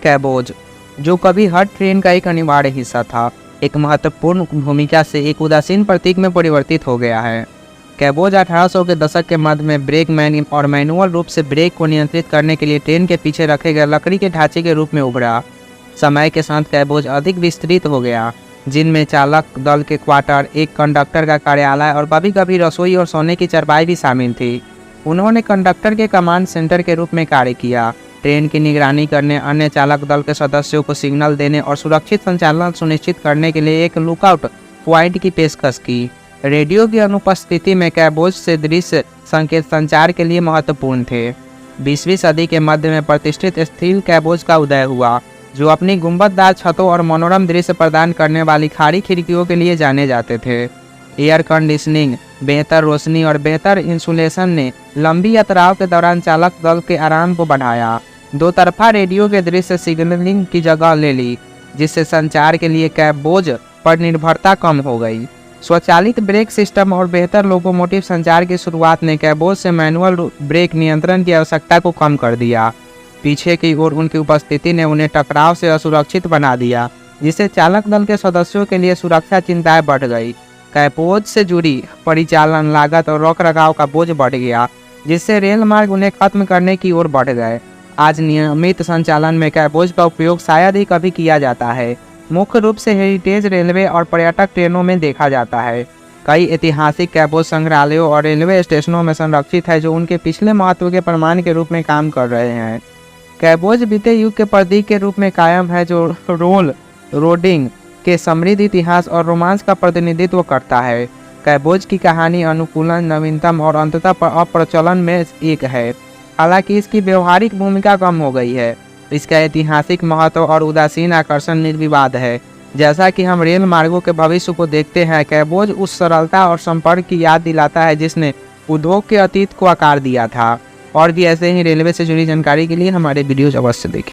कैबोज, जो कभी हर ट्रेन का एक अनिवार्य हिस्सा था, एक महत्वपूर्ण भूमिका से एक उदासीन प्रतीक में परिवर्तित हो गया है। कैबोज 1800 के दशक के मध्य में ब्रेक मैन और मैनुअल रूप से ब्रेक को नियंत्रित करने के लिए ट्रेन के पीछे रखे गए लकड़ी के ढांचे के रूप में उभरा। समय के साथ कैबोज अधिक विस्तृत हो गया, जिनमें चालक दल के क्वार्टर, एक कंडक्टर का कार्यालय और कभी कभी रसोई और सोने की चरपाई भी शामिल थी। उन्होंने कंडक्टर के कमांड सेंटर के रूप में कार्य किया, ट्रेन की निगरानी करने, अन्य चालक दल के सदस्यों को सिग्नल देने और सुरक्षित संचालन सुनिश्चित करने के लिए एक लुकआउट पॉइंट की पेशकश की। रेडियो की अनुपस्थिति में कैबोज से दृश्य संकेत संचार के लिए महत्वपूर्ण थे। 20वीं सदी के मध्य में प्रतिष्ठित स्टील कैबोज का उदय हुआ, जो अपनी गुंबददार छतों और मनोरम दृश्य प्रदान करने वाली खाड़ी खिड़कियों के लिए जाने जाते थे। एयर कंडीशनिंग, बेहतर रोशनी और बेहतर इंसुलेशन ने लंबी यात्राओं के दौरान चालक दल के आराम को बढ़ाया। दो तरफा रेडियो के दृश्य सिग्नलिंग की जगह ले ली, जिससे संचार के लिए कैबोज पर निर्भरता कम हो गई। स्वचालित ब्रेक सिस्टम और बेहतर लोकोमोटिव संचार की शुरुआत ने कैबोज से मैनुअल ब्रेक नियंत्रण की आवश्यकता को कम कर दिया। पीछे की ओर उनकी उपस्थिति ने उन्हें टकराव से असुरक्षित बना दिया, जिससे चालक दल के सदस्यों के लिए सुरक्षा चिंताएं बढ़ गई। कैबोज से जुड़ी परिचालन लागत और रखरखाव का बोझ बढ़ गया, जिससे रेल मार्ग उन्हें खत्म करने की ओर बढ़ गए। आज नियमित संचालन में कैबोज का उपयोग शायद ही कभी किया जाता है। मुख्य रूप से हेरिटेज रेलवे और पर्यटक ट्रेनों में देखा जाता है। कई ऐतिहासिक कैबोज संग्रहालयों और रेलवे स्टेशनों में संरक्षित है, जो उनके पिछले महत्व के प्रमाण के रूप में काम कर रहे हैं। कैबोज बीते युग के प्रतीक के रूप में कायम है, जो रोडिंग के समृद्ध इतिहास और रोमांस का प्रतिनिधित्व करता है। कैबोज की कहानी अनुकूलन, नवीनतम और अंततः अप्रचलन में एक है। हालांकि इसकी व्यवहारिक भूमिका कम हो गई है, इसका ऐतिहासिक महत्व और उदासीन आकर्षण निर्विवाद है। जैसा कि हम रेल मार्गों के भविष्य को देखते हैं, कैबोज उस सरलता और संपर्क की याद दिलाता है जिसने उद्योग के अतीत को आकार दिया था। और भी ऐसे ही रेलवे से जुड़ी जानकारी के लिए हमारे वीडियोज अवश्य देखें।